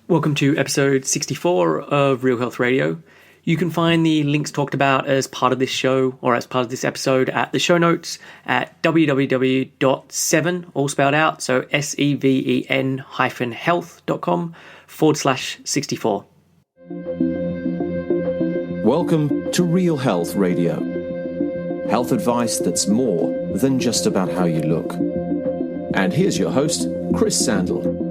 Welcome to episode 64 of Real Health Radio. You can find the links talked about as part of this show or as part of this episode at the show notes at www.7, all spelled out, so seven-health.com/64. Welcome to Real Health Radio. Health advice that's more than just about how you look. And here's your host, Chris Sandel.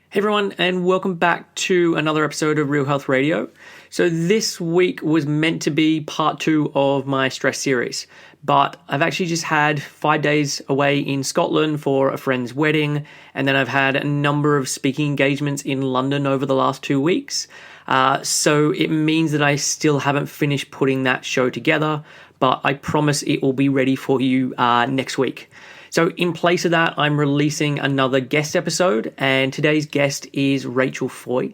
Hey everyone, and welcome back to another episode of Real Health Radio. So this week was meant to be part 2 of my stress series, but I've actually just had 5 days away in Scotland for a friend's wedding, and then I've had a number of speaking engagements in London over the last 2 weeks. So it means that I still haven't finished putting that show together, but I promise it will be ready for you next week. So in place of that, I'm releasing another guest episode, and today's guest is Rachel Foy.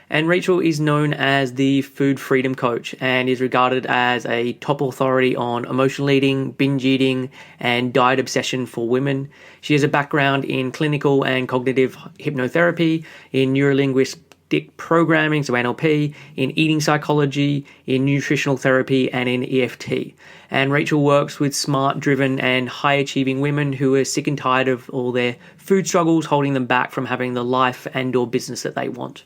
And Rachel is known as the Food Freedom Coach and is regarded as a top authority on emotional eating, binge eating, and diet obsession for women. She has a background in clinical and cognitive hypnotherapy, in Neuro Linguistic Programming, so NLP, in eating psychology, in nutritional therapy, and in EFT. And Rachel works with smart, driven, and high-achieving women who are sick and tired of all their food struggles holding them back from having the life and/or business that they want.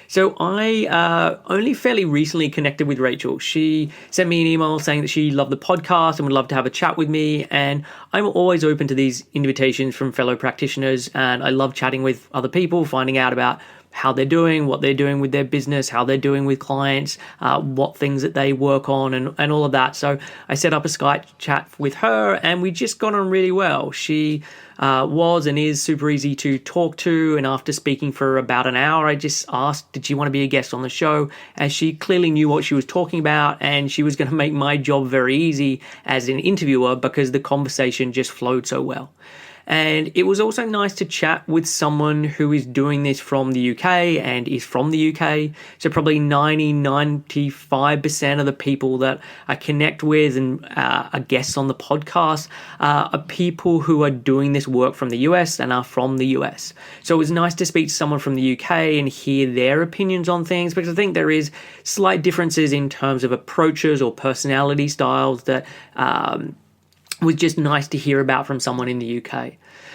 So I only fairly recently connected with Rachel. She sent me an email saying that she loved the podcast and would love to have a chat with me. And I'm always open to these invitations from fellow practitioners. And I love chatting with other people, finding out about how they're doing, what they're doing with their business, how they're doing with clients, what things that they work on and all of that. So I set up a Skype chat with her and we just got on really well. She was and is super easy to talk to. And after speaking for about an hour, I just asked, did she want to be a guest on the show? As she clearly knew what she was talking about and she was going to make my job very easy as an interviewer because the conversation just flowed so well. And it was also nice to chat with someone who is doing this from the UK and is from the UK. So probably 95% of the people that I connect with and are guests on the podcast are people who are doing this work from the US and are from the US. So it was nice to speak to someone from the UK and hear their opinions on things, because I think there is slight differences in terms of approaches or personality styles that was just nice to hear about from someone in the UK.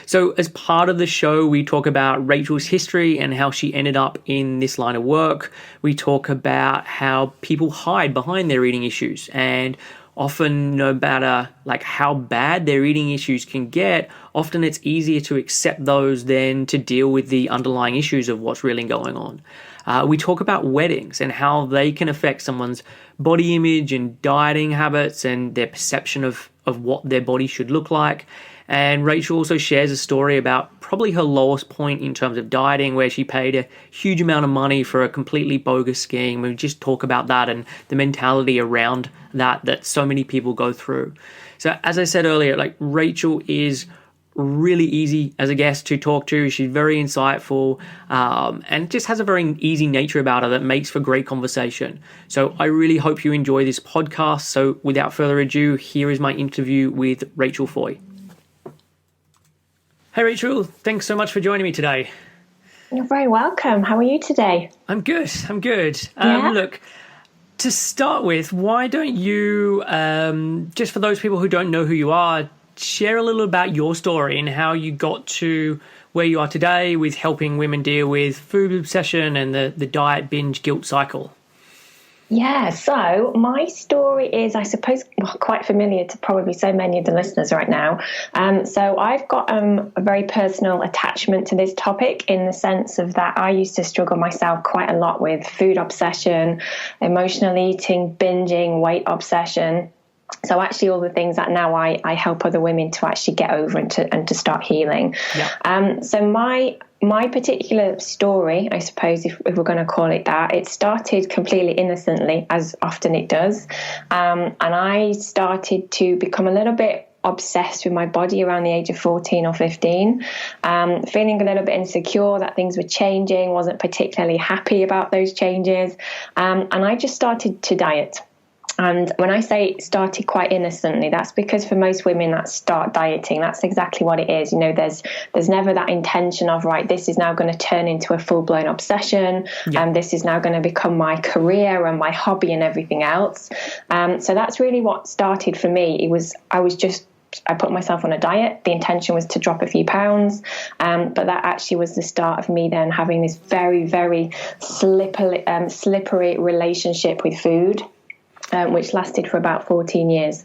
So as part of the show, we talk about Rachel's history and how she ended up in this line of work. We talk about how people hide behind their eating issues, and often no matter like how bad their eating issues can get, often it's easier to accept those than to deal with the underlying issues of what's really going on. We talk about weddings and how they can affect someone's body image and dieting habits and their perception of what their body should look like. And Rachel also shares a story about probably her lowest point in terms of dieting, where she paid a huge amount of money for a completely bogus scheme. We just talk about that and the mentality around that so many people go through. So as I said earlier, like Rachel is really easy as a guest to talk to. She's very insightful and just has a very easy nature about her that makes for great conversation. So I really hope you enjoy this podcast. So without further ado, here is my interview with Rachel Foy. Hey Rachel, thanks so much for joining me today. You're very welcome. How are you today? I'm good. Yeah? Look, to start with, why don't you, just for those people who don't know who you are, share a little about your story and how you got to where you are today with helping women deal with food obsession and the diet binge guilt cycle. Yeah, so my story is, I suppose, quite familiar to probably so many of the listeners right now. So I've got a very personal attachment to this topic in the sense of that I used to struggle myself quite a lot with food obsession, emotional eating, binging, weight obsession. So actually all the things that now I help other women to actually get over and to start healing. Yeah. So my particular story, I suppose, if we're going to call it that, it started completely innocently, as often it does. And I started to become a little bit obsessed with my body around the age of 14 or 15, feeling a little bit insecure that things were changing, wasn't particularly happy about those changes. And I just started to diet. And when I say it started quite innocently, that's because for most women that start dieting, that's exactly what it is. There's never that intention of, right, this is now going to turn into a full-blown obsession, and this is now going to become my career and my hobby and everything else. So that's really what started for me. I put myself on a diet. The intention was to drop a few pounds, but that actually was the start of me then having this very, very slippery relationship with food. Which lasted for about 14 years.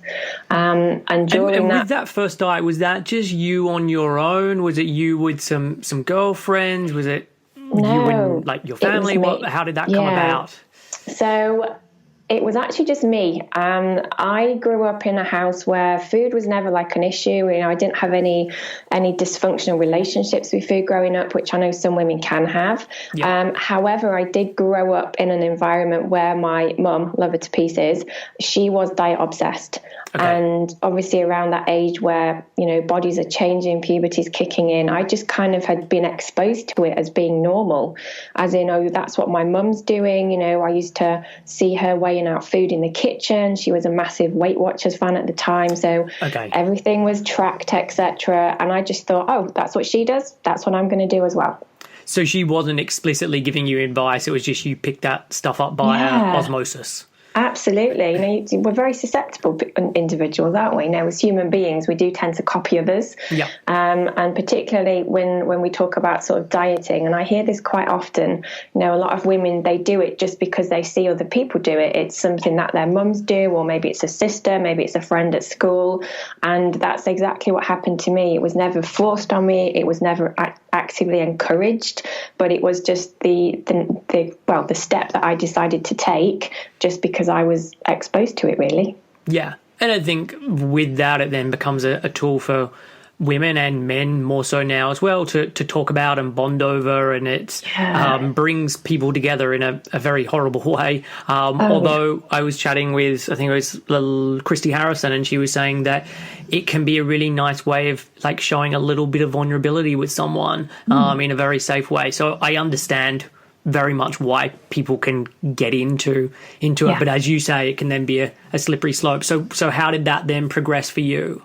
And with that first diet, was that just you on your own? Was it you with some girlfriends? Was it you and your family? How did that come about? So it was actually just me. I grew up in a house where food was never like an issue. I didn't have any dysfunctional relationships with food growing up, which I know some women can have. Yeah. However, I did grow up in an environment where my mum, love her to pieces, she was diet obsessed. Okay. And obviously around that age where, bodies are changing, puberty's kicking in, I just kind of had been exposed to it as being normal. As in, that's what my mum's doing. I used to see her weighing out food in the kitchen. She was a massive Weight Watchers fan at the time. So everything was tracked, etc. And I just thought, that's what she does. That's what I'm going to do as well. So she wasn't explicitly giving you advice. It was just you picked that stuff up by osmosis. Absolutely. We're very susceptible individuals, aren't we? As human beings, we do tend to copy others. Yeah. And particularly when we talk about sort of dieting, and I hear this quite often, a lot of women, they do it just because they see other people do it. It's something that their mums do, or maybe it's a sister, maybe it's a friend at school. And that's exactly what happened to me. It was never forced on me. It was never actively encouraged, but it was just the step that I decided to take just because I was exposed to it, really. Yeah. And I think with that, it then becomes a tool for women and men more so now as well to talk about and bond over, and it brings people together in a very horrible way. Although I was chatting with, I think it was little Christy Harrison, and she was saying that it can be a really nice way of like showing a little bit of vulnerability with someone in a very safe way. So I understand very much why people can get into it. But as you say, it can then be a slippery slope. So how did that then progress for you?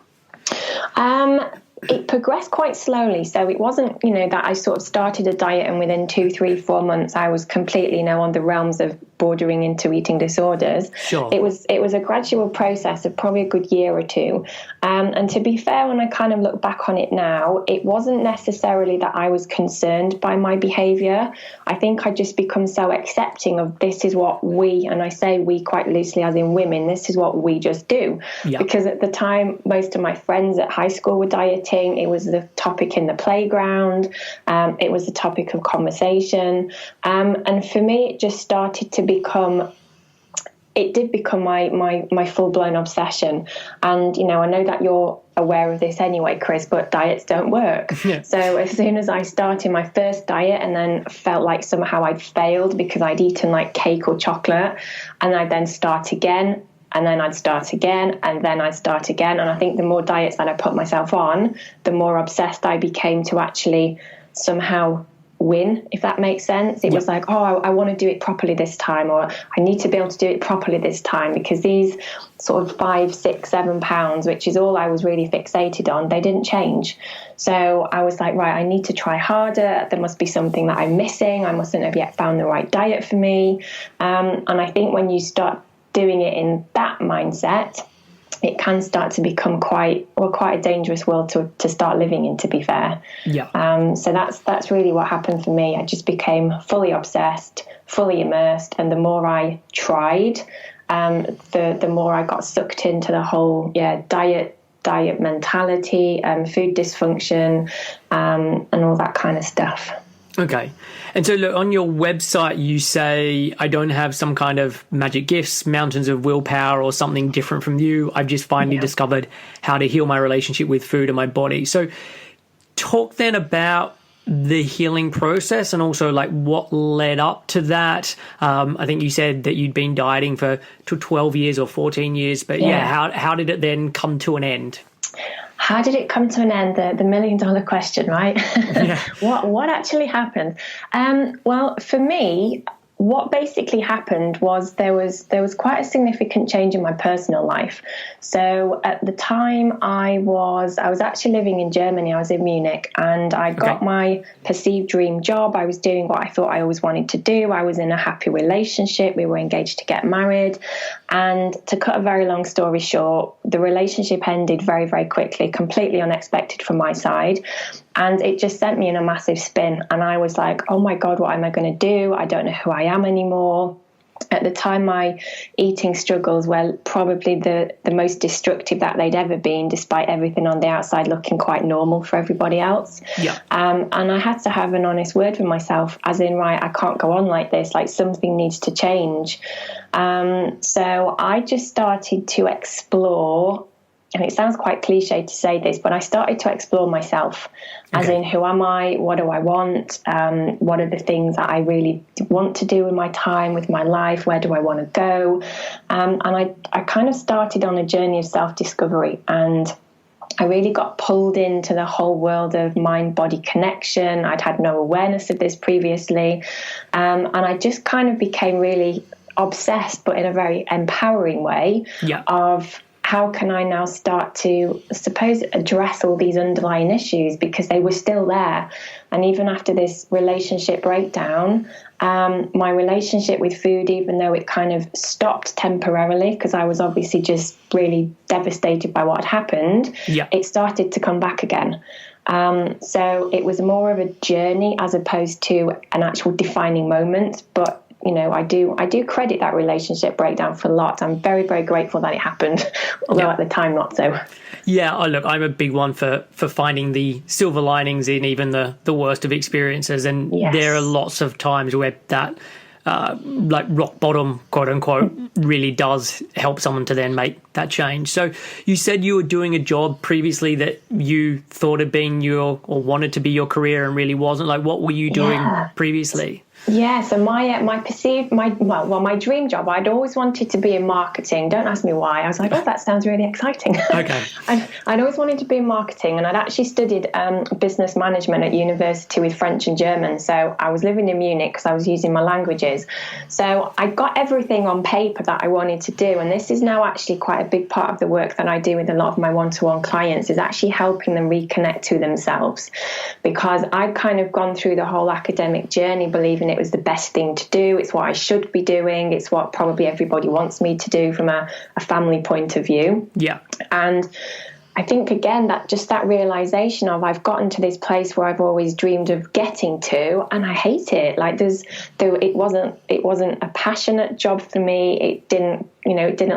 It progressed quite slowly. So it wasn't, that I sort of started a diet and within 2, 3, 4 months, I was completely on the realms of bordering into eating disorders. Sure. It was a gradual process of probably a good year or two. And to be fair, when I kind of look back on it now, it wasn't necessarily that I was concerned by my behavior. I think I'd just become so accepting of this is what we, and I say we quite loosely as in women, this is what we just do. Yeah. Because at the time, most of my friends at high school were dieting. It was the topic in the playground. It was the topic of conversation. And for me, it just started to become my full-blown obsession. And, I know that you're aware of this anyway, Chris, but diets don't work. Yeah. So as soon as I started my first diet and then felt like somehow I'd failed because I'd eaten like cake or chocolate, and I'd then start again, and then I'd start again, and then I'd start again. And I think the more diets that I put myself on, the more obsessed I became to actually somehow win, if that makes sense. It was like, I want to do it properly this time, or I need to be able to do it properly this time, because these sort of 5, 6, 7 pounds, which is all I was really fixated on, they didn't change. So I was like, right, I need to try harder. There must be something that I'm missing. I mustn't have yet found the right diet for me. And I think when you start doing it in that mindset, it can start to become quite a dangerous world to start living in, to be fair. Yeah. So that's really what happened for me. I just became fully obsessed, fully immersed, and the more I tried, the more I got sucked into the whole diet mentality, food dysfunction, and all that kind of stuff. Okay. And so look, on your website, you say, I don't have some kind of magic gifts, mountains of willpower, or something different from you. I've just finally discovered how to heal my relationship with food and my body. So talk then about the healing process and also like what led up to that. I think you said that you'd been dieting for 12 years or 14 years, but how did it then come to an end? How did it come to an end? The $1 million question, right? Yeah. What actually happened? Well, for me, what basically happened was there was quite a significant change in my personal life. So at the time I was actually living in Germany. I was in Munich, and I got my perceived dream job. I was doing what I thought I always wanted to do. I was in a happy relationship. We were engaged to get married. And to cut a very long story short, the relationship ended very, very quickly, completely unexpected from my side. And it just sent me in a massive spin. And I was like, oh my God, what am I going to do? I don't know who I am anymore. At the time, my eating struggles were probably the most destructive that they'd ever been, despite everything on the outside looking quite normal for everybody else. Yeah. And I had to have an honest word with myself, as in, right, I can't go on like this, like something needs to change. So I just started to explore. And it sounds quite cliche to say this, but I started to explore myself, as in, who am I? What do I want? What are the things that I really want to do with my time, with my life? Where do I want to go? And I kind of started on a journey of self-discovery, and I really got pulled into the whole world of mind-body connection. I'd had no awareness of this previously. And I just kind of became really obsessed, but in a very empowering way, of how can I now start to, I suppose, address all these underlying issues, because they were still there. And even after this relationship breakdown, my relationship with food, even though it kind of stopped temporarily, because I was obviously just really devastated by what had happened, it started to come back again. So it was more of a journey as opposed to an actual defining moment. But you know, I do credit that relationship breakdown for a lot. I'm very, very grateful that it happened, although at the time not so. Yeah, look, I'm a big one for finding the silver linings in even the worst of experiences. And there are lots of times where that like rock bottom, quote unquote, really does help someone to then make that change. So you said you were doing a job previously that you thought had been your, or wanted to be your career, and really wasn't. Like, what were you doing previously? Yeah, so my dream job, I'd always wanted to be in marketing. Don't ask me why. I was like, oh, that sounds really exciting. Okay. I'd always wanted to be in marketing, and I'd actually studied business management at university with French and German. So I was living in Munich because I was using my languages. So I got everything on paper that I wanted to do. And this is now actually quite a big part of the work that I do with a lot of my one-to-one clients, is actually helping them reconnect to themselves. Because I'd kind of gone through the whole academic journey believing it was the best thing to do. It's what I should be doing. It's what probably everybody wants me to do from a family point of view. Yeah. And I think, again, that realization of I've gotten to this place where I've always dreamed of getting to, and I hate it. Like it wasn't a passionate job for me. It didn't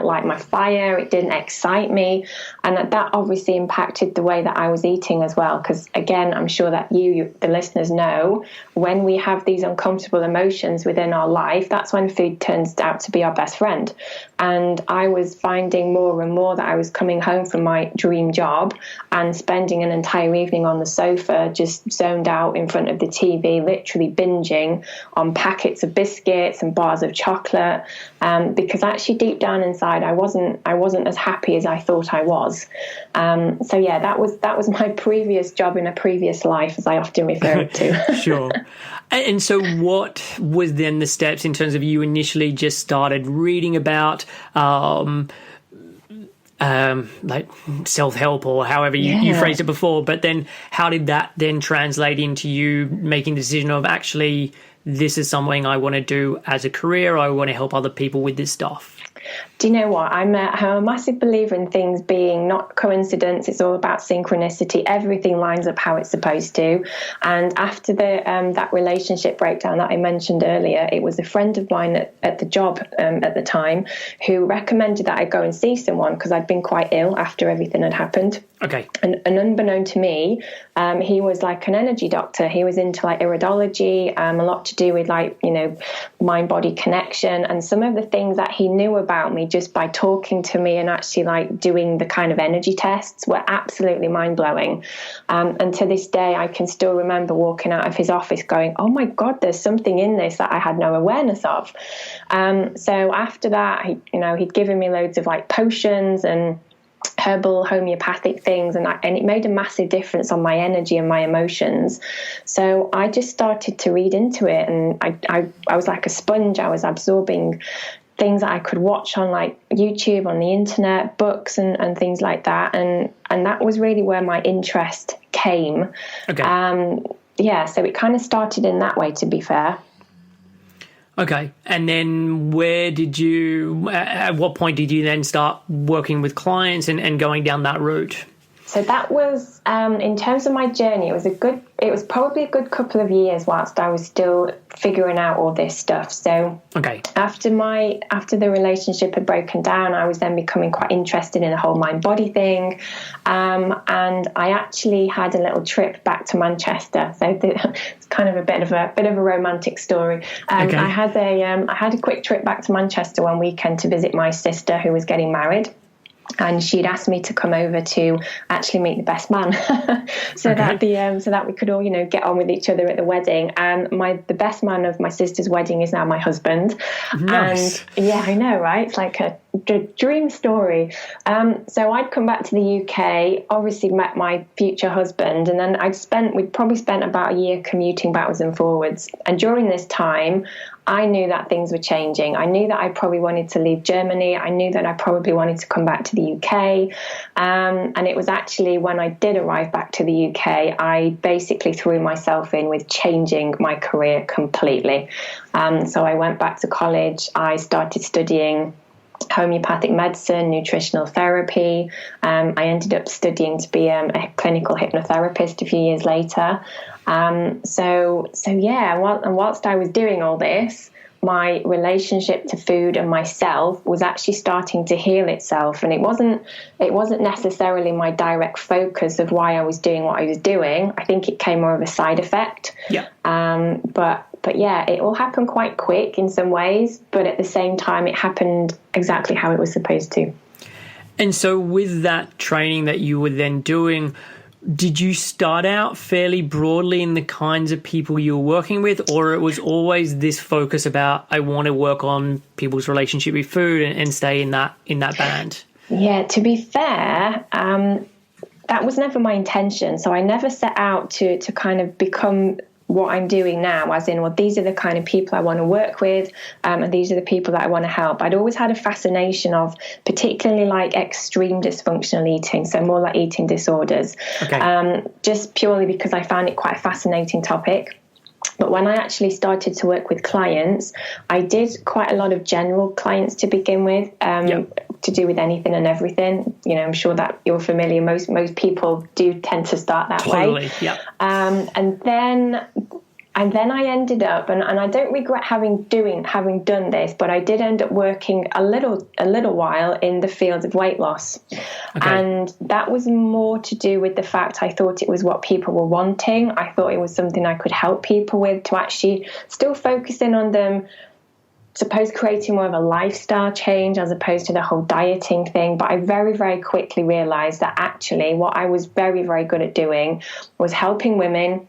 light my fire. It didn't excite me. And that obviously impacted the way that I was eating as well. Because, again, I'm sure that you, the listeners, know when we have these uncomfortable emotions within our life, that's when food turns out to be our best friend. And I was finding more and more that I was coming home from my dream job and spending an entire evening on the sofa, just zoned out in front of the TV, literally binging on packets of biscuits and bars of chocolate, because actually deep down inside I wasn't as happy as I thought I was. So yeah, that was my previous job in a previous life, as I often refer it to. Sure. And so what was then the steps in terms of you initially just started reading about like self-help, or however you phrased it before, but then how did that then translate into you making the decision of, actually, this is something I want to do as a career, I want to help other people with this stuff? Do you know what? I'm a massive believer in things being not coincidence. It's all about synchronicity. Everything lines up how it's supposed to. And after that relationship breakdown that I mentioned earlier, it was a friend of mine at the job at the time who recommended that I go and see someone, because I'd been quite ill after everything had happened. Okay. And unbeknown to me, he was like an energy doctor. He was into like iridology, a lot to do with like, mind-body connection, and some of the things that he knew about me just by talking to me and actually like doing the kind of energy tests were absolutely mind-blowing. And to this day, I can still remember walking out of his office going, oh my God, there's something in this that I had no awareness of. So after that, he'd given me loads of like potions, and herbal homeopathic things, and it made a massive difference on my energy and my emotions. So I just started to read into it, and I was like a sponge. I was absorbing things that I could watch on like YouTube, on the internet, books and things like that, and that was really where my interest came. Okay. So it kind of started in that way, to be fair. Okay. And then at what point did you then start working with clients and going down that route? So that was, in terms of my journey, it was probably a good couple of years whilst I was still figuring out all this stuff. So okay. After the relationship had broken down, I was then becoming quite interested in the whole mind body thing. And I actually had a little trip back to Manchester. So it's kind of a bit of a romantic story. Okay. I had a quick trip back to Manchester one weekend to visit my sister who was getting married. And she'd asked me to come over to actually meet the best man, so that we could all, get on with each other at the wedding. And the best man of my sister's wedding is now my husband. Nice. And yeah, I know, right? It's like a dream story. So I'd come back to the UK, obviously met my future husband, and then we'd probably spent about a year commuting backwards and forwards. And during this time, I knew that things were changing. I knew that I probably wanted to leave Germany. I knew that I probably wanted to come back to the UK. And it was actually when I did arrive back to the UK, I basically threw myself in with changing my career completely. So I went back to college. I started studying homeopathic medicine, nutritional therapy. I ended up studying to be a clinical hypnotherapist a few years later. Whilst I was doing all this, my relationship to food and myself was actually starting to heal itself, and it wasn't necessarily my direct focus of why I was doing what I was doing. I think it came more of a side effect. Yeah. But yeah, it all happened quite quick in some ways, but at the same time, it happened exactly how it was supposed to. And so with that training that you were then doing, did you start out fairly broadly in the kinds of people you were working with, or it was always this focus about, I want to work on people's relationship with food and stay in that band? Yeah, to be fair, that was never my intention. So I never set out to kind of become what I'm doing now, as in, well, these are the kind of people I want to work with, and these are the people that I want to help. I'd always had a fascination of particularly like extreme dysfunctional eating, so more like eating disorders, just purely because I found it quite a fascinating topic. But when I actually started to work with clients, I did quite a lot of general clients to begin with, to do with anything and everything. I'm sure that you're familiar. Most people do tend to start that way. Yeah. And then I ended up, and I don't regret having done this, but I did end up working a little while in the field of weight loss. Okay. And that was more to do with the fact I thought it was what people were wanting. I thought it was something I could help people with, to actually still focusing on them, suppose creating more of a lifestyle change as opposed to the whole dieting thing. But I very, very quickly realized that actually what I was very, very good at doing was helping women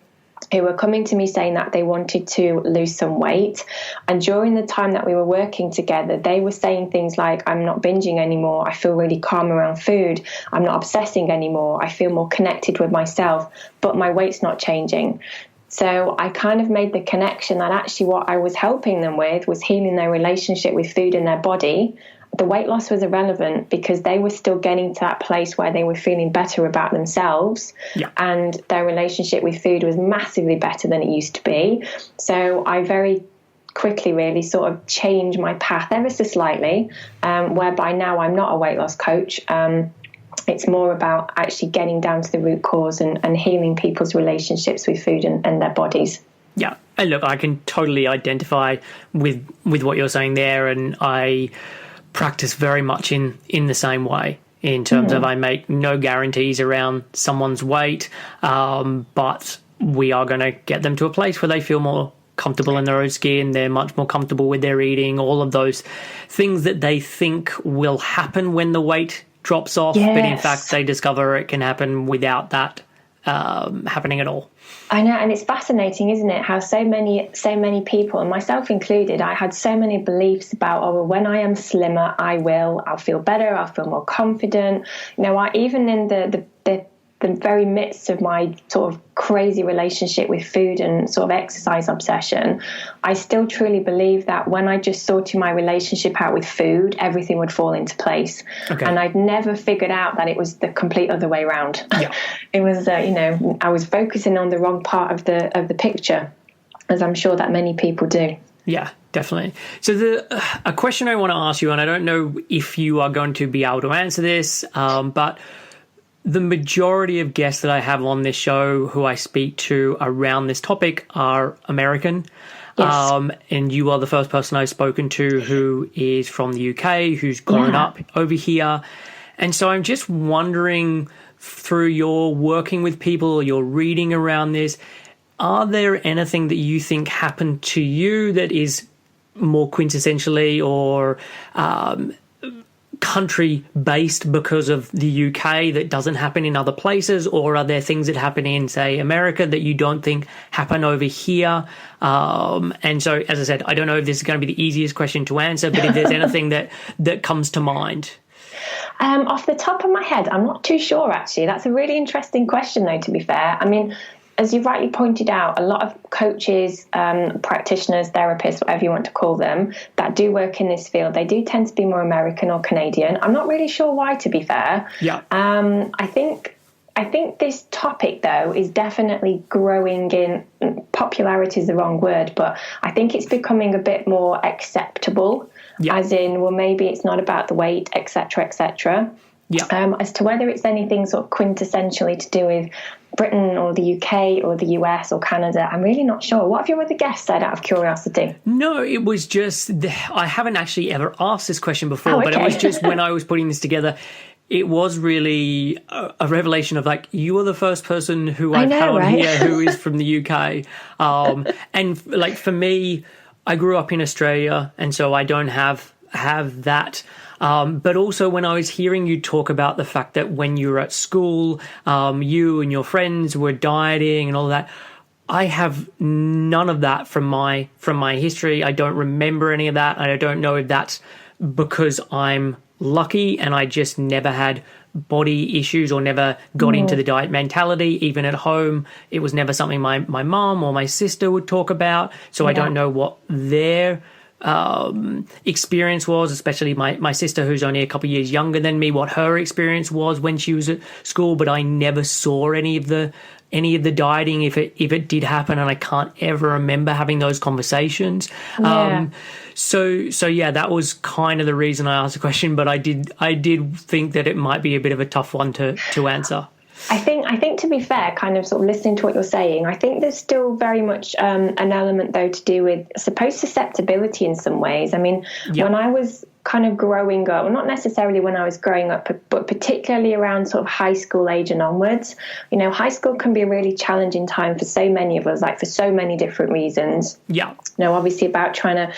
who were coming to me saying that they wanted to lose some weight. And during the time that we were working together, they were saying things like, I'm not binging anymore. I feel really calm around food. I'm not obsessing anymore. I feel more connected with myself, but my weight's not changing. So I kind of made the connection that actually what I was helping them with was healing their relationship with food and their body. The weight loss was irrelevant because they were still getting to that place where they were feeling better about themselves, and their relationship with food was massively better than it used to be. So I very quickly really sort of changed my path ever so slightly, whereby now I'm not a weight loss coach. It's more about actually getting down to the root cause and healing people's relationships with food and their bodies. Yeah. And look, I can totally identify with what you're saying there, and I practice very much in the same way, in terms of I make no guarantees around someone's weight, but we are going to get them to a place where they feel more comfortable in their own skin, they're much more comfortable with their eating, all of those things that they think will happen when the weight drops off, but in fact they discover it can happen without that happening at all. I know, and it's fascinating, isn't it, how so many people, and myself included, I had so many beliefs about, oh, well, when I am slimmer, I'll feel better, I'll feel more confident. Even in the very midst of my sort of crazy relationship with food and sort of exercise obsession, I still truly believe that when I just sorted my relationship out with food, everything would fall into place. Okay. And I'd never figured out that it was the complete other way around. Yeah. It was, I was focusing on the wrong part of the picture, as I'm sure that many people do. Yeah, definitely. So a question I want to ask you, and I don't know if you are going to be able to answer this, but the majority of guests that I have on this show who I speak to around this topic are American. Yes. And you are the first person I've spoken to who is from the UK, who's grown up over here. And so I'm just wondering, through your working with people, your reading around this, are there anything that you think happened to you that is more quintessentially or country-based because of the UK that doesn't happen in other places, or are there things that happen in, say, America that you don't think happen over here? And so, as I said, I don't know if this is going to be the easiest question to answer, but if there's anything that comes to mind. Off the top of my head, I'm not too sure, actually. That's a really interesting question, though, to be fair. I mean, as you rightly pointed out, a lot of coaches, practitioners, therapists, whatever you want to call them, that do work in this field, they do tend to be more American or Canadian. I'm not really sure why, to be fair. Yeah. I think this topic, though, is definitely growing in popularity is the wrong word, but I think it's becoming a bit more acceptable. Yeah. As in, well, maybe it's not about the weight, etc., etc. Yeah. As to whether it's anything sort of quintessentially to do with Britain or the UK or the US or Canada, I'm really not sure. What have your other guests said out of curiosity? No, it was just, I haven't actually ever asked this question before, but it was just when I was putting this together, it was really a revelation of like, you are the first person who I've had on here who is from the UK. And like for me, I grew up in Australia, and so I don't have that. But also when I was hearing you talk about the fact that when you were at school, you and your friends were dieting and all that, I have none of that from my history. I don't remember any of that. And I don't know if that's because I'm lucky and I just never had body issues or never got into the diet mentality. Even at home, it was never something my mom or my sister would talk about. So I don't know what their experience was, especially my sister, who's only a couple of years younger than me, what her experience was when she was at school. But I never saw any of the dieting if it did happen, and I can't ever remember having those conversations. So yeah, that was kind of the reason I asked the question. But I did think that it might be a bit of a tough one to answer. I think to be fair, kind of sort of listening to what you're saying, I think there's still very much an element, though, to do with, I suppose, susceptibility in some ways. I mean, when I was kind of growing up, well, not necessarily when I was growing up, but particularly around sort of high school age and onwards, high school can be a really challenging time for so many of us, like for so many different reasons. Yeah. Obviously about trying to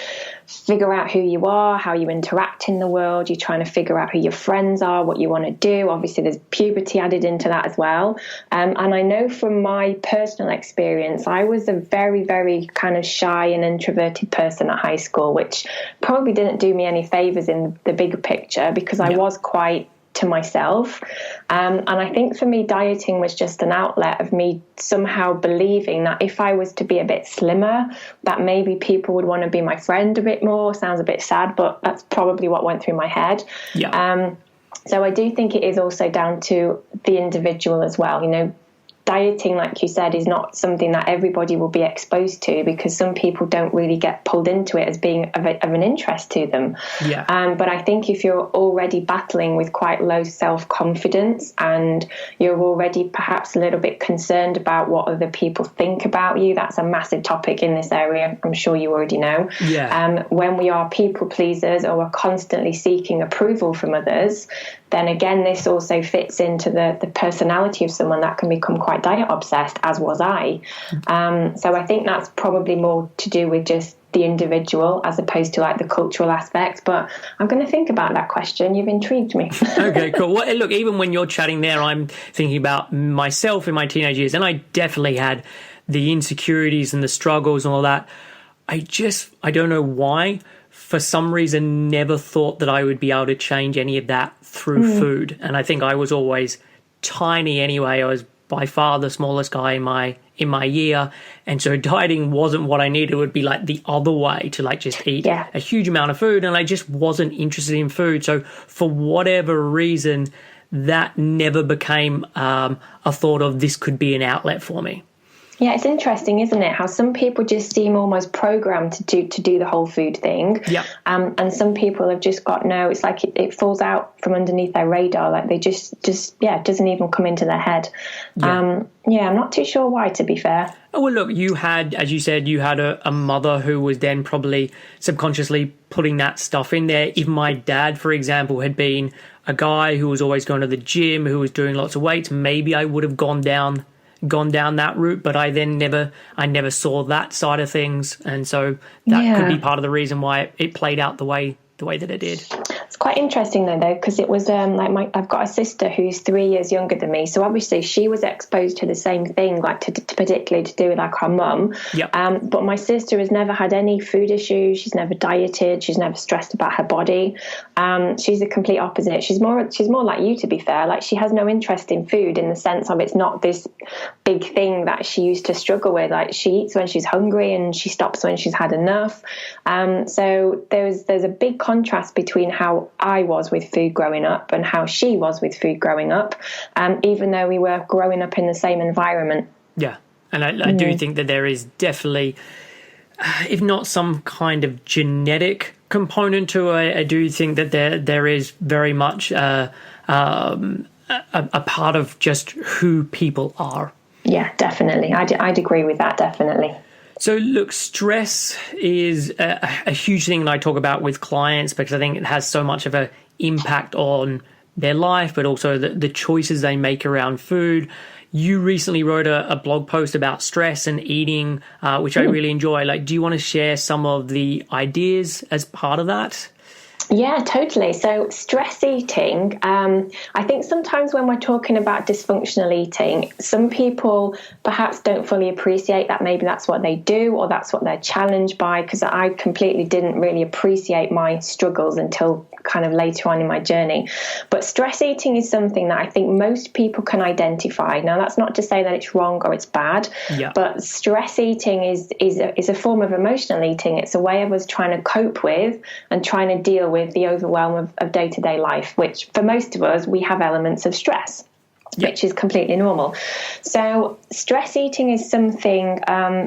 figure out who you are, how you interact in the world. You're trying to figure out who your friends are, what you want to do. Obviously, there's puberty added into that as well. And I know from my personal experience, I was a very, very kind of shy and introverted person at high school, which probably didn't do me any favors in the bigger picture because I was quite to myself. And I think for me, dieting was just an outlet of me somehow believing that if I was to be a bit slimmer, that maybe people would want to be my friend a bit more. Sounds a bit sad, but that's probably what went through my head. Yeah. So I do think it is also down to the individual as well. Dieting, like you said, is not something that everybody will be exposed to because some people don't really get pulled into it as being of an interest to them. Yeah. But I think if you're already battling with quite low self-confidence and you're already perhaps a little bit concerned about what other people think about you, that's a massive topic in this area. I'm sure you already know. Yeah. When we are people pleasers or are constantly seeking approval from others, then again, this also fits into the personality of someone that can become quite diet obsessed, as was I. So I think that's probably more to do with just the individual as opposed to like the cultural aspect. But I'm going to think about that question. You've intrigued me. Okay, cool. Well, look, even when you're chatting there, I'm thinking about myself in my teenage years, and I definitely had the insecurities and the struggles and all that. I don't know why, for some reason, never thought that I would be able to change any of that through food. And I think I was always tiny anyway. I was by far the smallest guy in my year, and so dieting wasn't what I needed. It would be like the other way, to like just eat a huge amount of food, and I just wasn't interested in food. So for whatever reason, that never became a thought of this could be an outlet for me. Yeah, it's interesting, isn't it? How some people just seem almost programmed to do the whole food thing. Yeah. And some people have just got it's like it falls out from underneath their radar. Like they just it doesn't even come into their head. Yeah. I'm not too sure why, to be fair. Oh, well, look, you had, as you said, you had a mother who was then probably subconsciously putting that stuff in there. Even my dad, for example, had been a guy who was always going to the gym, who was doing lots of weights. Maybe I would have gone down that route, but I never saw that side of things, and so that could be part of the reason why it played out the way that it did. It's quite interesting though, because it was I've got a sister who's 3 years younger than me, so obviously she was exposed to the same thing, like to particularly to do with like her mum. Yep. But my sister has never had any food issues. She's never dieted. She's never stressed about her body. She's the complete opposite. She's more like you, to be fair. Like she has no interest in food in the sense of it's not this big thing that she used to struggle with. Like she eats when she's hungry and she stops when she's had enough. So there's a big contrast between how I was with food growing up and how she was with food growing up, even though we were growing up in the same environment. Yeah, and I do think that there is definitely, if not some kind of genetic component to it, I do think that there is very much a part of just who people are. Yeah, definitely. I'd agree with that, definitely. So look, stress is a huge thing that I talk about with clients because I think it has so much of an impact on their life, but also the choices they make around food. You recently wrote a blog post about stress and eating, which I really enjoy. Like, do you want to share some of the ideas as part of that? Yeah, totally. So stress eating, I think sometimes when we're talking about dysfunctional eating, some people perhaps don't fully appreciate that maybe that's what they do or that's what they're challenged by, because I completely didn't really appreciate my struggles until kind of later on in my journey. But stress eating is something that I think most people can identify. Now, that's not to say that it's wrong or it's bad, but stress eating is a form of emotional eating. It's a way of us trying to cope with and trying to deal with the overwhelm of day-to-day life, which for most of us, we have elements of stress, which is completely normal. So stress eating is something,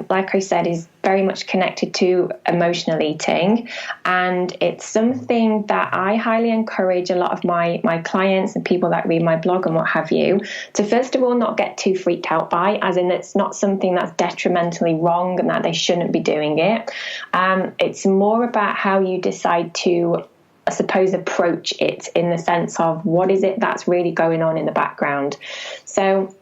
like I said, is very much connected to emotional eating. And it's something that I highly encourage a lot of my clients and people that read my blog and what have you to, first of all, not get too freaked out by, as in it's not something that's detrimentally wrong and that they shouldn't be doing it. It's more about how you decide to, I suppose, approach it in the sense of what is it that's really going on in the background. So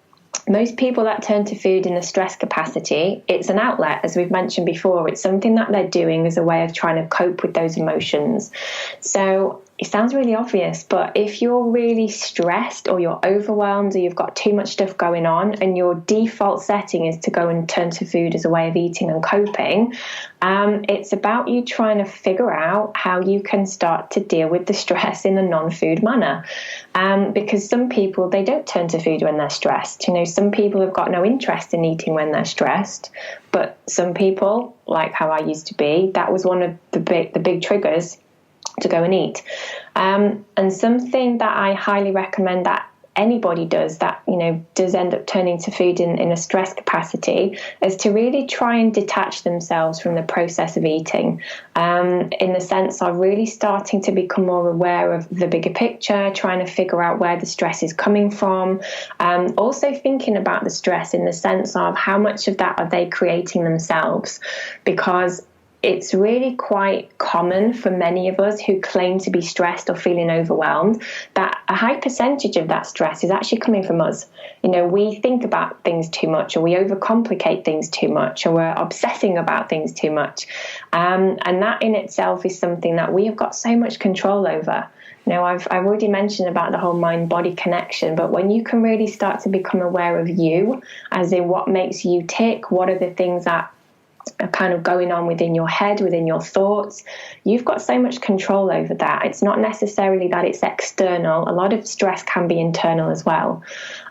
most people that turn to food in a stress capacity, it's an outlet, as we've mentioned before. It's something that they're doing as a way of trying to cope with those emotions. So it sounds really obvious, but if you're really stressed or you're overwhelmed or you've got too much stuff going on and your default setting is to go and turn to food as a way of eating and coping, it's about you trying to figure out how you can start to deal with the stress in a non-food manner. Because some people, they don't turn to food when they're stressed. You know, some people have got no interest in eating when they're stressed, but some people, like how I used to be, that was one of the big triggers to go and eat. And something that I highly recommend that anybody does that, you know, does end up turning to food in a stress capacity is to really try and detach themselves from the process of eating, in the sense of really starting to become more aware of the bigger picture, trying to figure out where the stress is coming from, also thinking about the stress in the sense of how much of that are they creating themselves, because it's really quite common for many of us who claim to be stressed or feeling overwhelmed that a high percentage of that stress is actually coming from us. We think about things too much, or we overcomplicate things too much, or we're obsessing about things too much. And that in itself is something that we have got so much control over. I've already mentioned about the whole mind-body connection, but when you can really start to become aware of you, as in what makes you tick, what are the things that are kind of going on within your head, within your thoughts, you've got so much control over that. It's not necessarily that it's external. A lot of stress can be internal as well.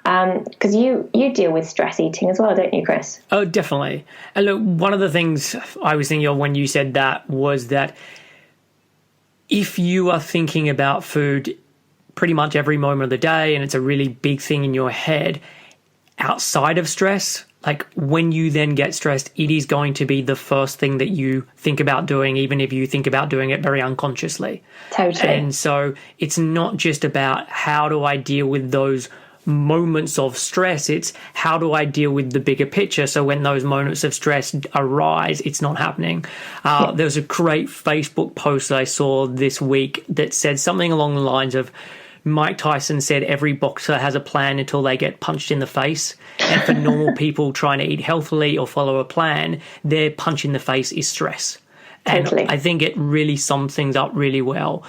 Because you deal with stress eating as well, don't you, Chris? Oh, definitely. And look, one of the things I was thinking of when you said that was that if you are thinking about food pretty much every moment of the day and it's a really big thing in your head outside of stress, like when you then get stressed, it is going to be the first thing that you think about doing, even if you think about doing it very unconsciously. Totally. And so it's not just about how do I deal with those moments of stress, it's how do I deal with the bigger picture, so when those moments of stress arise, it's not happening. There was a great Facebook post that I saw this week that said something along the lines of, Mike Tyson said every boxer has a plan until they get punched in the face, and for normal people trying to eat healthily or follow a plan, their punch in the face is stress. Totally. And I think it really sums things up really well.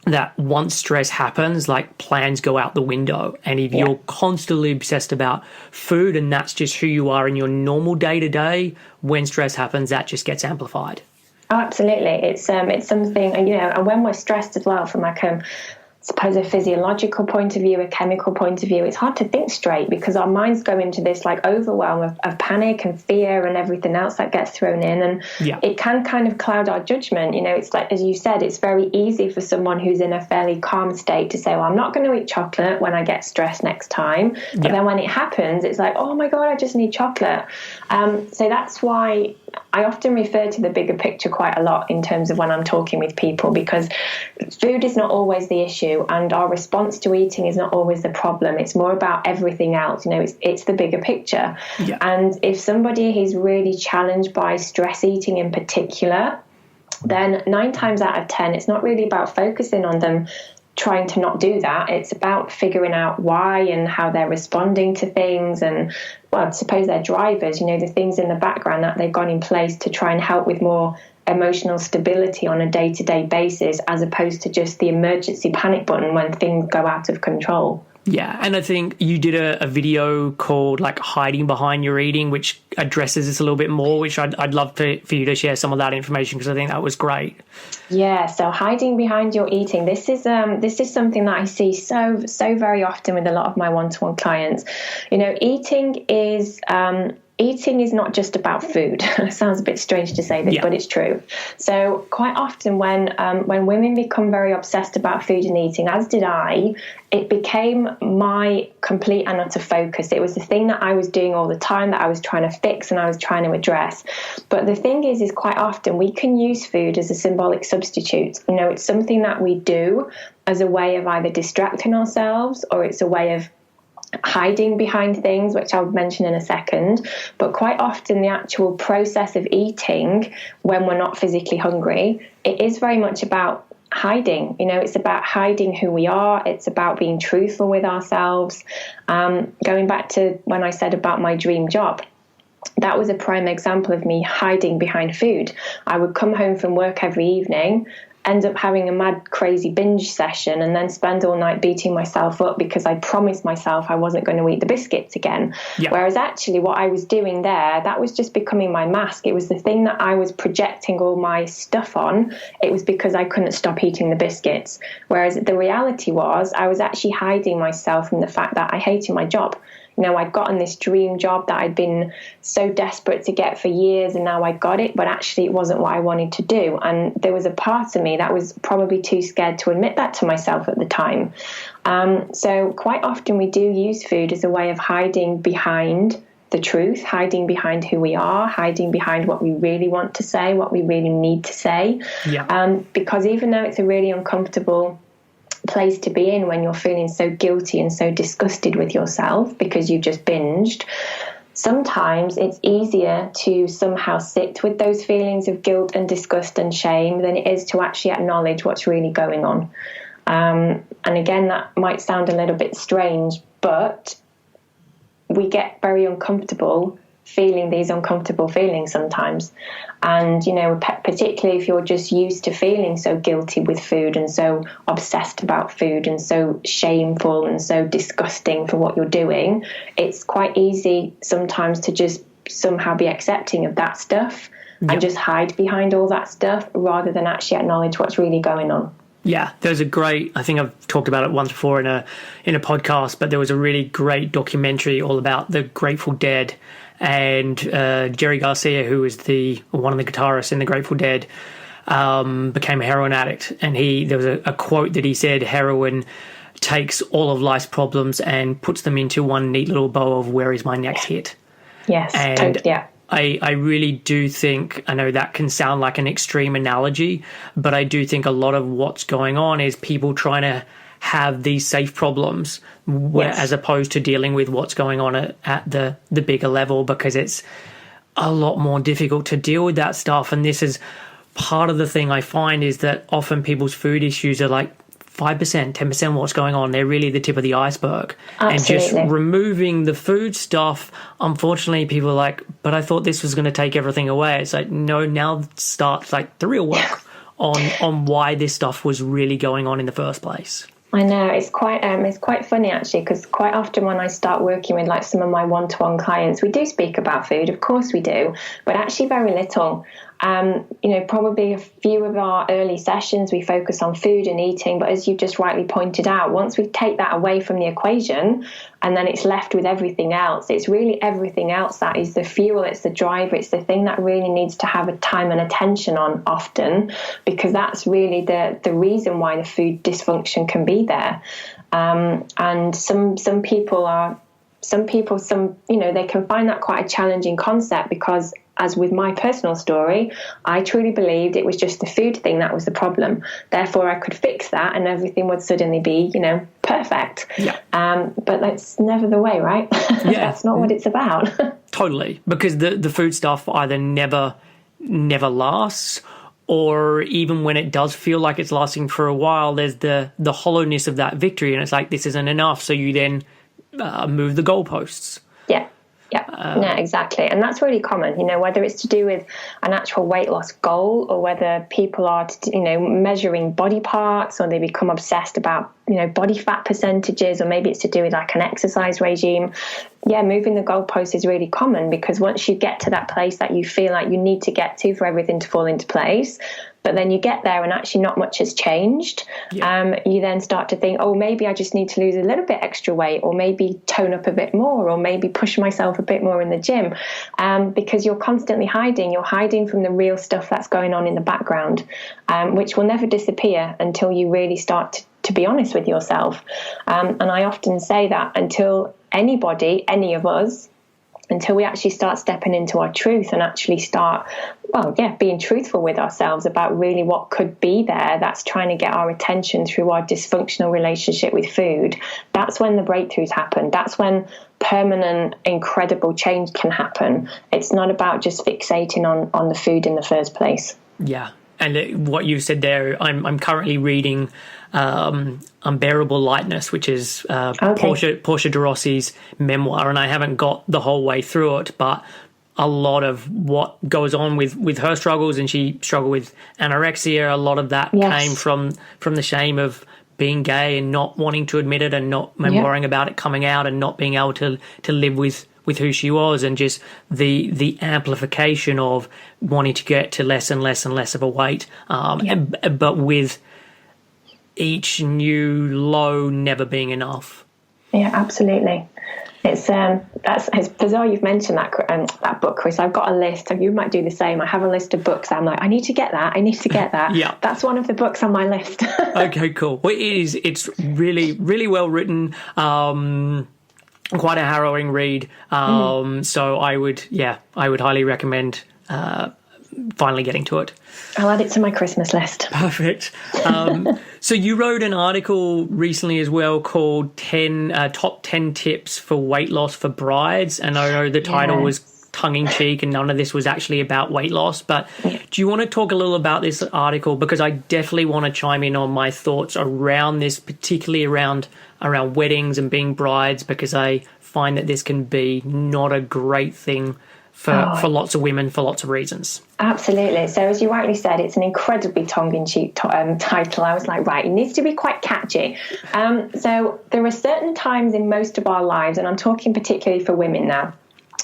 That once stress happens, like plans go out the window. And if you're constantly obsessed about food and that's just who you are in your normal day-to-day, when stress happens, that just gets amplified. Oh, absolutely. It's something, and when we're stressed as well from like suppose a physiological point of view, a chemical point of view, it's hard to think straight because our minds go into this like overwhelm of panic and fear and everything else that gets thrown in, and it can kind of cloud our judgment. It's like, as you said, it's very easy for someone who's in a fairly calm state to say, well, I'm not going to eat chocolate when I get stressed next time. But then when it happens, it's like, oh my God, I just need chocolate. So that's why I often refer to the bigger picture quite a lot in terms of when I'm talking with people, because food is not always the issue and our response to eating is not always the problem. It's more about everything else. It's the bigger picture. Yeah. And if somebody is really challenged by stress eating in particular, then 9 times out of 10, it's not really about focusing on them trying to not do that. It's about figuring out why and how they're responding to things, and well, I suppose they're drivers, the things in the background that they've got in place to try and help with more emotional stability on a day-to-day basis, as opposed to just the emergency panic button when things go out of control. Yeah, and I think you did a video called like hiding behind your eating, which addresses this a little bit more, which I'd love for you to share some of that information, because I think that was great. Yeah, so hiding behind your eating, this is something that I see so very often with a lot of my one-to-one clients. Eating is not just about food. It sounds a bit strange to say this, but it's true. So quite often when women become very obsessed about food and eating, as did I, it became my complete and utter focus. It was the thing that I was doing all the time, that I was trying to fix and I was trying to address. But the thing is quite often we can use food as a symbolic substitute. It's something that we do as a way of either distracting ourselves, or it's a way of hiding behind things, which I'll mention in a second. But quite often the actual process of eating when we're not physically hungry, it is very much about hiding. It's about hiding who we are. It's about being truthful with ourselves. Going back to when I said about my dream job, that was a prime example of me hiding behind food. I would come home from work every evening, end up having a mad, crazy binge session, and then spend all night beating myself up because I promised myself I wasn't going to eat the biscuits again. Yeah. Whereas actually what I was doing there, that was just becoming my mask. It was the thing that I was projecting all my stuff on. It was because I couldn't stop eating the biscuits. Whereas the reality was I was actually hiding myself from the fact that I hated my job. I'd gotten this dream job that I'd been so desperate to get for years, and now I got it, but actually it wasn't what I wanted to do. And there was a part of me that was probably too scared to admit that to myself at the time. So quite often we do use food as a way of hiding behind the truth, hiding behind who we are, hiding behind what we really want to say, what we really need to say. Yeah. Because even though it's a really uncomfortable place to be in when you're feeling so guilty and so disgusted with yourself because you've just binged, sometimes it's easier to somehow sit with those feelings of guilt and disgust and shame than it is to actually acknowledge what's really going on. And again, that might sound a little bit strange, but we get very uncomfortable feeling these uncomfortable feelings sometimes. And, you know, particularly if you're just used to feeling so guilty with food and so obsessed about food and so shameful and so disgusting for what you're doing, it's quite easy sometimes to just somehow be accepting of that stuff and just hide behind all that stuff rather than actually acknowledge what's really going on. Yeah, there's a great, I think I've talked about it once before in a podcast, but there was a really great documentary all about the Grateful Dead, and Jerry Garcia, who was one of the guitarists in the Grateful Dead, became a heroin addict. And there was a quote that he said, heroin takes all of life's problems and puts them into one neat little bow of where is my next hit. Yes, and yeah. I really do think, I know that can sound like an extreme analogy, but I do think a lot of what's going on is people trying to have these safe problems as opposed to dealing with what's going on at the bigger level, because it's a lot more difficult to deal with that stuff. And this is part of the thing I find is that often people's food issues are like 5%, 10% what's going on. They're really the tip of the iceberg. Absolutely. And just removing the food stuff, unfortunately, people are like, but I thought this was going to take everything away. It's like, no, now starts like the real work on why this stuff was really going on in the first place. I know, it's quite funny actually, because quite often when I start working with like some of my one-to-one clients, we do speak about food, of course we do, but actually very little. Probably a few of our early sessions we focus on food and eating, but as you just rightly pointed out, once we take that away from the equation and then it's left with everything else, it's really everything else that is the fuel, it's the driver, it's the thing that really needs to have a time and attention on often, because that's really the reason why the food dysfunction can be there. And some people, they can find that quite a challenging concept because, as with my personal story, I truly believed it was just the food thing that was the problem. Therefore, I could fix that and everything would suddenly be, perfect. Yeah. But that's never the way, right? Yeah. That's not what it's about. Totally. Because the food stuff either never lasts, or even when it does feel like it's lasting for a while, there's the hollowness of that victory. And it's like, this isn't enough. So you then move the goalposts. Yeah. Yeah, exactly. And that's really common, whether it's to do with an actual weight loss goal or whether people are, measuring body parts, or they become obsessed about, body fat percentages, or maybe it's to do with like an exercise regime. Yeah, moving the goalpost is really common, because once you get to that place that you feel like you need to get to for everything to fall into place, but then you get there and actually not much has changed, you then start to think, oh, maybe I just need to lose a little bit extra weight, or maybe tone up a bit more, or maybe push myself a bit more in the gym, because you're constantly hiding. You're hiding from the real stuff that's going on in the background, which will never disappear until you really start to be honest with yourself. And I often say that until anybody, any of us, until we actually start stepping into our truth and actually start, being truthful with ourselves about really what could be there that's trying to get our attention through our dysfunctional relationship with food, that's when the breakthroughs happen. That's when permanent, incredible change can happen. It's not about just fixating on the food in the first place. Yeah. And what you said there, I'm currently reading Unbearable Lightness, which is Portia de Rossi's memoir, and I haven't got the whole way through it, but a lot of what goes on with her struggles, and she struggled with anorexia, a lot of that came from the shame of being gay and not wanting to admit it, and worrying about it coming out, and not being able to live with who she was, and just the amplification of wanting to get to less and less and less of a weight, but with each new low never being enough. Yeah, absolutely. It's bizarre you've mentioned that book, Chris. I've got a list, and you might do the same. I have a list of books. I'm like, I need to get that. Yeah, that's one of the books on my list. Okay, cool. Well, it's really, really well written. Quite a harrowing read. So I would highly recommend finally getting to it. I'll add it to my Christmas list. Perfect. So you wrote an article recently as well called Top 10 Tips for Weight Loss for Brides. And I know the title was tongue-in-cheek and none of this was actually about weight loss. But do you want to talk a little about this article? Because I definitely want to chime in on my thoughts around this, particularly around weddings and being brides, because I find that this can be not a great thing for lots of women for lots of reasons. Absolutely. So as you rightly said, it's an incredibly tongue-in-cheek title. I was like, right, it needs to be quite catchy. So there are certain times in most of our lives, and I'm talking particularly for women now,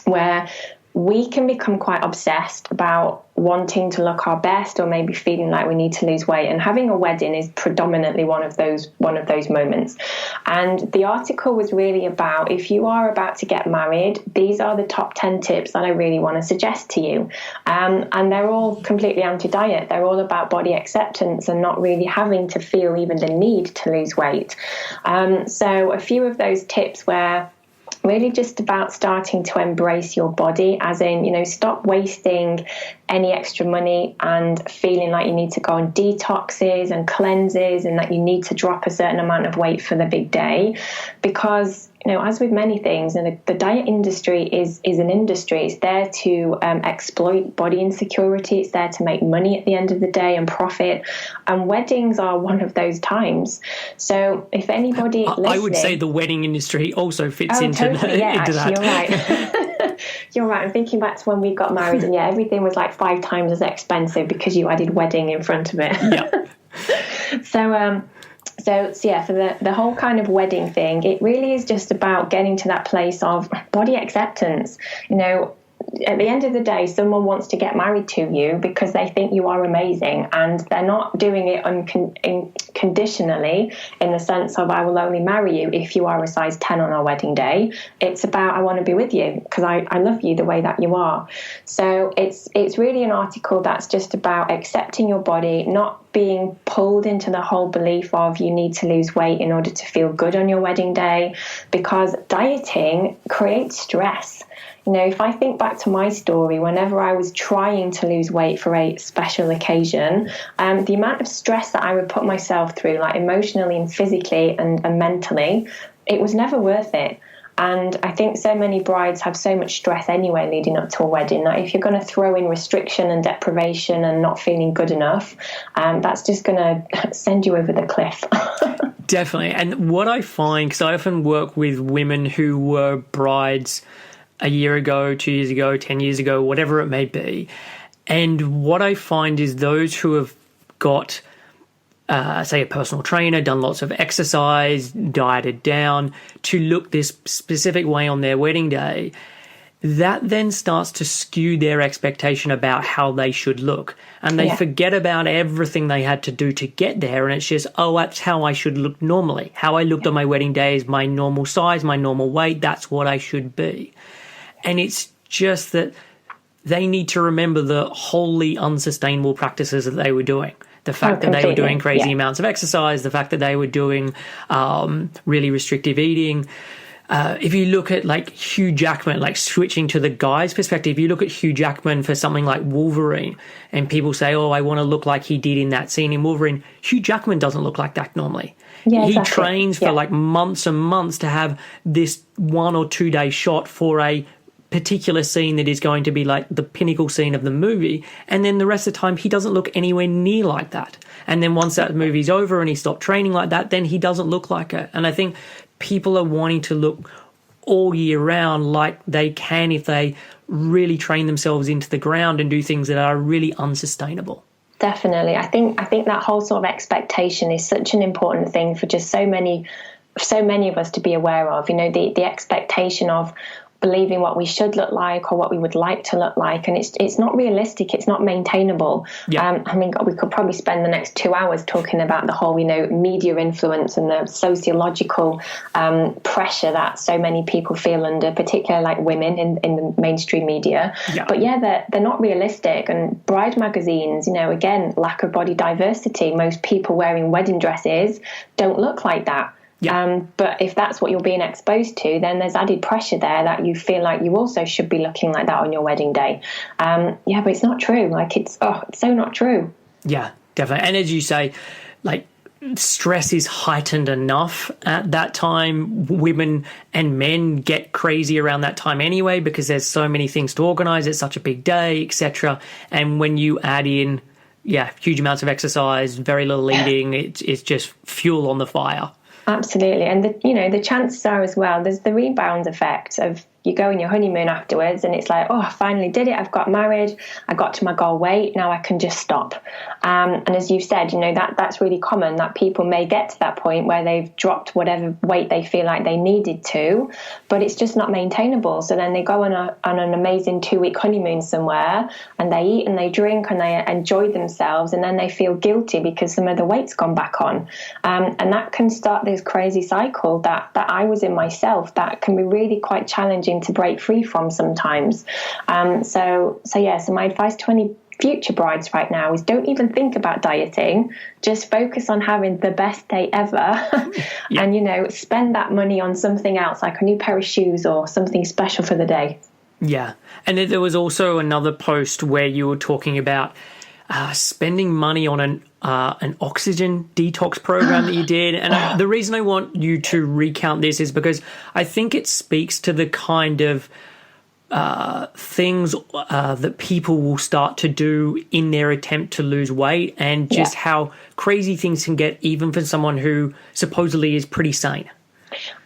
where we can become quite obsessed about wanting to look our best or maybe feeling like we need to lose weight. And having a wedding is predominantly one of those moments. And the article was really about, if you are about to get married, these are the top 10 tips that I really want to suggest to you. And they're all completely anti-diet. They're all about body acceptance and not really having to feel even the need to lose weight. So a few of those tips were really just about starting to embrace your body, as in, stop wasting any extra money and feeling like you need to go on detoxes and cleanses and that you need to drop a certain amount of weight for the big day. Because, as with many things, the diet industry is an industry. It's there to exploit body insecurity. It's there to make money at the end of the day and profit. And weddings are one of those times. So if anybody listening, I would say the wedding industry also fits into that. You're right. You're right. I'm thinking back to when we got married, and everything was like 5 times as expensive because you added wedding in front of it. Yeah. So for the whole kind of wedding thing, it really is just about getting to that place of body acceptance. At the end of the day, someone wants to get married to you because they think you are amazing, and they're not doing it unconditionally in the sense of, I will only marry you if you are a size 10 on our wedding day. It's about, I want to be with you because I love you the way that you are. So it's really an article that's just about accepting your body, not being pulled into the whole belief of you need to lose weight in order to feel good on your wedding day, because dieting creates stress. If I think back to my story, whenever I was trying to lose weight for a special occasion, the amount of stress that I would put myself through, like emotionally and physically and mentally, it was never worth it. And I think so many brides have so much stress anyway leading up to a wedding that if you're going to throw in restriction and deprivation and not feeling good enough, that's just going to send you over the cliff. Definitely. And what I find, because I often work with women who were brides a year ago, 2 years ago, 10 years ago, whatever it may be. And what I find is those who have got, say, a personal trainer, done lots of exercise, dieted down to look this specific way on their wedding day, that then starts to skew their expectation about how they should look. And they forget about everything they had to do to get there. And it's just, that's how I should look normally. How I looked on my wedding day is my normal size, my normal weight. That's what I should be. And it's just that they need to remember the wholly unsustainable practices that they were doing. The fact that they were doing crazy amounts of exercise, the fact that they were doing really restrictive eating. If you look at like Hugh Jackman, like switching to the guy's perspective, if you look at Hugh Jackman for something like Wolverine, and people say, I want to look like he did in that scene in Wolverine, Hugh Jackman doesn't look like that normally. Yeah, he trains for like months and months to have this 1 or 2 day shot for a particular scene that is going to be like the pinnacle scene of the movie, and then the rest of the time he doesn't look anywhere near like that. And then once that movie's over and he stopped training like that, then he doesn't look like it. And I think people are wanting to look all year round like they can if they really train themselves into the ground and do things that are really unsustainable. Definitely. I think that whole sort of expectation is such an important thing for just so many of us to be aware of. The expectation of believing what we should look like or what we would like to look like, and it's not realistic, it's not maintainable. We could probably spend the next 2 hours talking about the whole media influence and the sociological pressure that so many people feel under, particularly like women in the mainstream media. But they're not realistic. And bride magazines, again, lack of body diversity, most people wearing wedding dresses don't look like that. Yeah. But if that's what you're being exposed to, then there's added pressure there that you feel like you also should be looking like that on your wedding day. But it's not true. Like it's so not true. Yeah, definitely. And as you say, like, stress is heightened enough at that time. Women and men get crazy around that time anyway because there's so many things to organize. It's such a big day, etc. And when you add in, huge amounts of exercise, very little eating, it's just fuel on the fire. Absolutely. And the chances are as well, there's the rebound effect of you go on your honeymoon afterwards and it's like, I finally did it. I've got married. I got to my goal weight. Now I can just stop. And as you've said, that's really common, that people may get to that point where they've dropped whatever weight they feel like they needed to, but it's just not maintainable. So then they go on an amazing 2-week honeymoon somewhere and they eat and they drink and they enjoy themselves. And then they feel guilty because some of the weight's gone back on. And that can start this crazy cycle that I was in myself that can be really quite challenging to break free from sometimes. So my advice to any future brides right now is don't even think about dieting. Just focus on having the best day ever. And spend that money on something else, like a new pair of shoes or something special for the day. Yeah. And then there was also another post where you were talking about spending money on an oxygen detox program that you did. And the reason I want you to recount this is because I think it speaks to the kind of things that people will start to do in their attempt to lose weight, and just how crazy things can get even for someone who supposedly is pretty sane.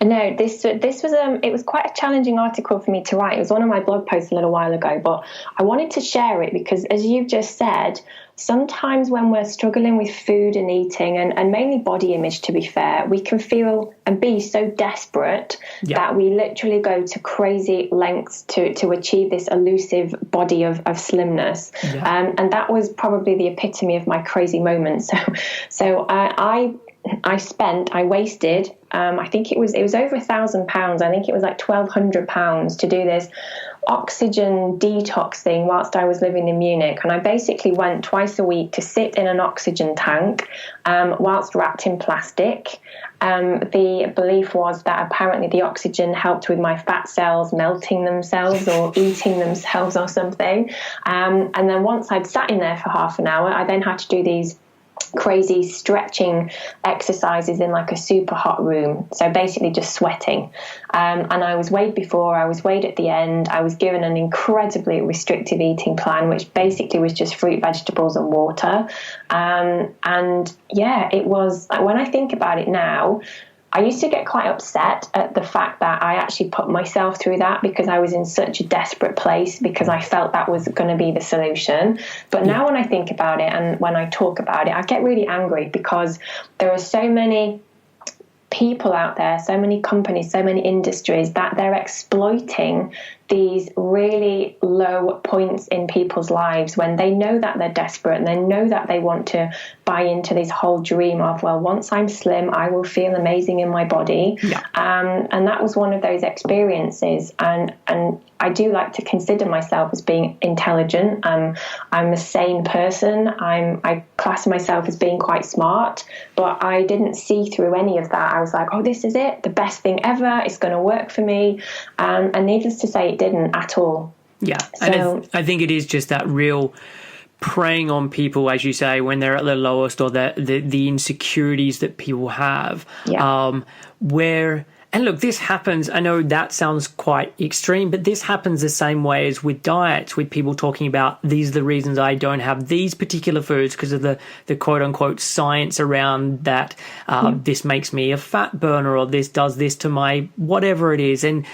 I know this was it was quite a challenging article for me to write. It was one of my blog posts a little while ago, but I wanted to share it because, as you've just said, sometimes when we're struggling with food and eating and mainly body image, to be fair, we can feel and be so desperate that we literally go to crazy lengths to achieve this elusive body of slimness. And that was probably the epitome of my crazy moment. So I wasted, I think it was over £1,000. I think it was like £1,200 to do this oxygen detox thing whilst I was living in Munich. And I basically went twice a week to sit in an oxygen tank whilst wrapped in plastic. The belief was that apparently the oxygen helped with my fat cells melting themselves or eating themselves or something. And then once I'd sat in there for half an hour, I then had to do these crazy stretching exercises in like a super hot room, so basically just sweating, and I was weighed before, I was weighed at the end. I was given an incredibly restrictive eating plan, which basically was just fruit, vegetables and water, and it was, when I think about it now, I used to get quite upset at the fact that I actually put myself through that because I was in such a desperate place, because I felt that was going to be the solution. But now when I think about it and when I talk about it, I get really angry because there are so many people out there, so many companies, so many industries that they're exploiting these really low points in people's lives when they know that they're desperate and they know that they want to buy into this whole dream of, well, once I'm slim, I will feel amazing in my body. And that was one of those experiences. And I do like to consider myself as being intelligent. I'm a sane person. I class myself as being quite smart, but I didn't see through any of that. I was like, oh, this is it, the best thing ever. It's going to work for me. And needless to say, it didn't at all. Yeah. So, and I think it is just that real preying on people, as you say, when they're at their lowest, or the insecurities that people have, where... And look, this happens, I know that sounds quite extreme, but this happens the same way as with diets, with people talking about, these are the reasons I don't have these particular foods because of the quote-unquote science around that. This makes me a fat burner, or this does this to my whatever it is. And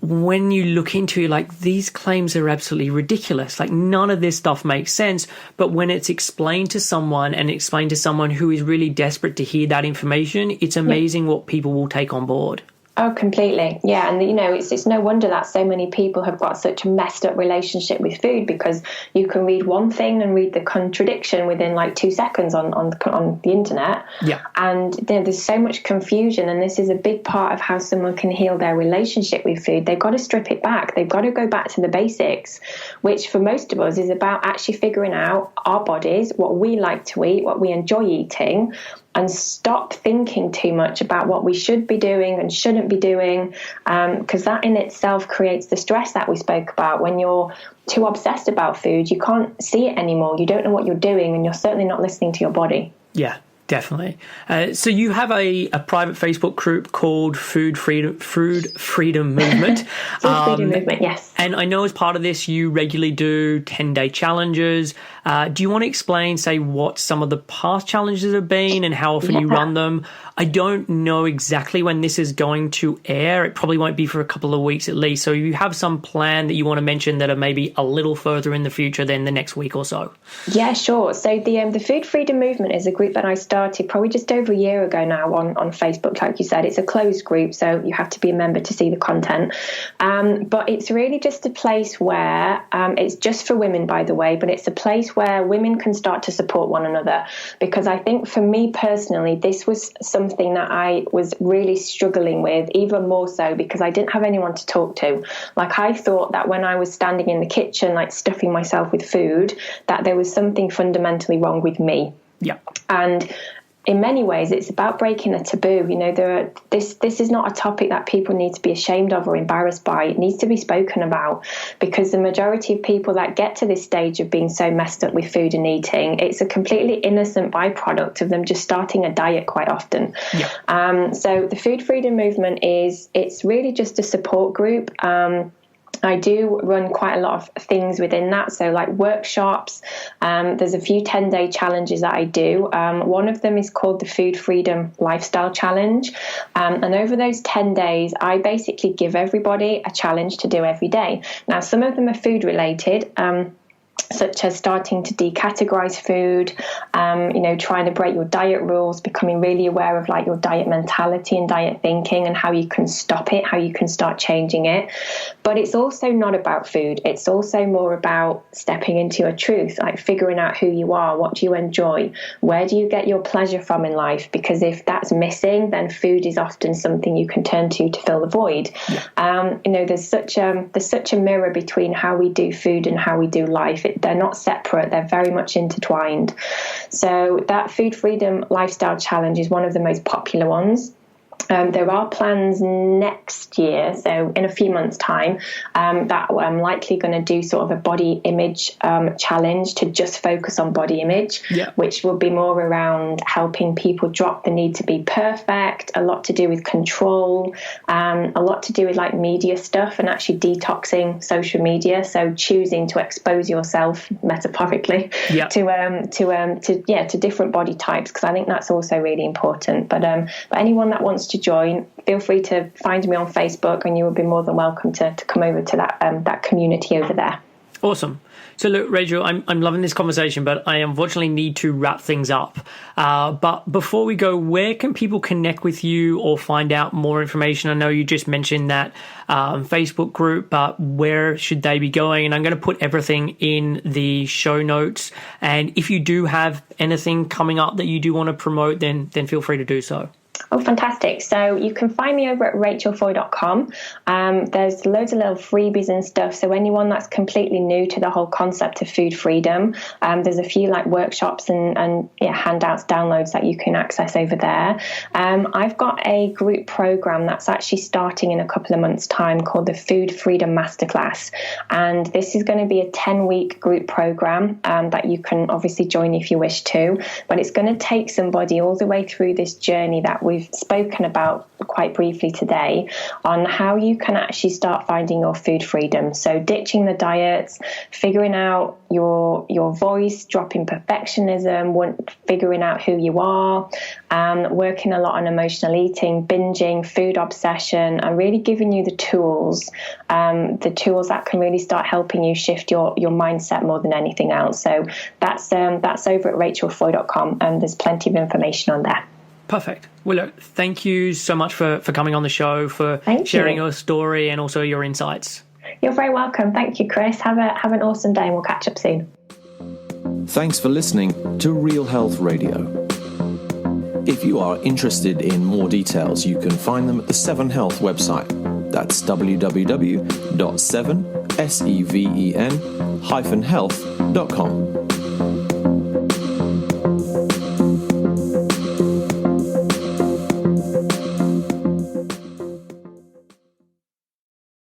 when you look into it, like, these claims are absolutely ridiculous. Like, none of this stuff makes sense. But when it's explained to someone, and explained to someone who is really desperate to hear that information, it's amazing what people will take on board. Oh, completely. Yeah. And, it's no wonder that so many people have got such a messed up relationship with food, because you can read one thing and read the contradiction within like 2 seconds on the internet. Yeah. And there's so much confusion. And this is a big part of how someone can heal their relationship with food. They've got to strip it back. They've got to go back to the basics, which for most of us is about actually figuring out our bodies, what we like to eat, what we enjoy eating, and stop thinking too much about what we should be doing and shouldn't be doing, because that in itself creates the stress that we spoke about. When you're too obsessed about food, you can't see it anymore. You don't know what you're doing, and you're certainly not listening to your body. Yeah, definitely. So you have a private Facebook group called Food Freedom Movement. Food Freedom Movement, yes. And I know as part of this, you regularly do 10-day challenges. Do you want to explain, say, what some of the past challenges have been and how often you run them? I don't know exactly when this is going to air. It probably won't be for a couple of weeks at least. So you have some plan that you want to mention that are maybe a little further in the future than the next week or so? Yeah, sure. So the Food Freedom Movement is a group that I started probably just over a year ago now on Facebook. Like you said, it's a closed group, so you have to be a member to see the content. But it's really just a place where it's just for women, by the way, but it's a place where women can start to support one another. Because I think for me personally, this was something that I was really struggling with, even more so because I didn't have anyone to talk to. Like, I thought that when I was standing in the kitchen, like stuffing myself with food, that there was something fundamentally wrong with me. Yeah. And in many ways, it's about breaking a taboo. You know, this is not a topic that people need to be ashamed of or embarrassed by. It needs to be spoken about, because the majority of people that get to this stage of being so messed up with food and eating, it's a completely innocent byproduct of them just starting a diet quite often. Yeah. So the Food Freedom Movement it's really just a support group. I do run quite a lot of things within that. So like workshops, there's a few 10-day challenges that I do. One of them is called the Food Freedom Lifestyle Challenge. And over those 10 days, I basically give everybody a challenge to do every day. Now, some of them are food related, such as starting to decategorize food, trying to break your diet rules, becoming really aware of like your diet mentality and diet thinking and how you can stop it, how you can start changing it. But it's also not about food. It's also more about stepping into your truth, like figuring out who you are, what do you enjoy, where do you get your pleasure from in life? Because if that's missing, then food is often something you can turn to fill the void. Yeah. There's such a mirror between how we do food and how we do life. They're not separate. They're very much intertwined. So that Food Freedom Lifestyle Challenge is one of the most popular ones. There are plans next year, so in a few months' time, that I'm likely going to do sort of a body image challenge to just focus on body image, which will be more around helping people drop the need to be perfect, a lot to do with control, a lot to do with like media stuff and actually detoxing social media. So choosing to expose yourself metaphorically to different body types, because I think that's also really important. But anyone that wants to join, feel free to find me on Facebook, and you will be more than welcome to come over to that community over there. Awesome. So look, Rachel, I'm loving this conversation, but I unfortunately need to wrap things up. But before we go, where can people connect with you or find out more information? I know you just mentioned that Facebook group, but where should they be going? And I'm going to put everything in the show notes. And if you do have anything coming up that you do want to promote, then feel free to do so. Oh, fantastic. So you can find me over at rachelfoy.com. There's loads of little freebies and stuff. So anyone that's completely new to the whole concept of food freedom, there's a few like workshops and handouts, downloads that you can access over there. I've got a group program that's actually starting in a couple of months' time called the Food Freedom Masterclass. And this is going to be a 10-week group program that you can obviously join if you wish to. But it's going to take somebody all the way through this journey that we've spoken about quite briefly today, on how you can actually start finding your food freedom. So ditching the diets, figuring out your voice, dropping perfectionism, figuring out who you are, working a lot on emotional eating, binging, food obsession, and really giving you the tools that can really start helping you shift your mindset more than anything else. So that's over at rachelfoy.com, and there's plenty of information on there. Perfect. Well, look, thank you so much for coming on the show, for sharing your story and also your insights. You're very welcome. Thank you, Chris. Have an awesome day, and we'll catch up soon. Thanks for listening to Real Health Radio. If you are interested in more details, you can find them at the 7 Health website. That's www.7health.com.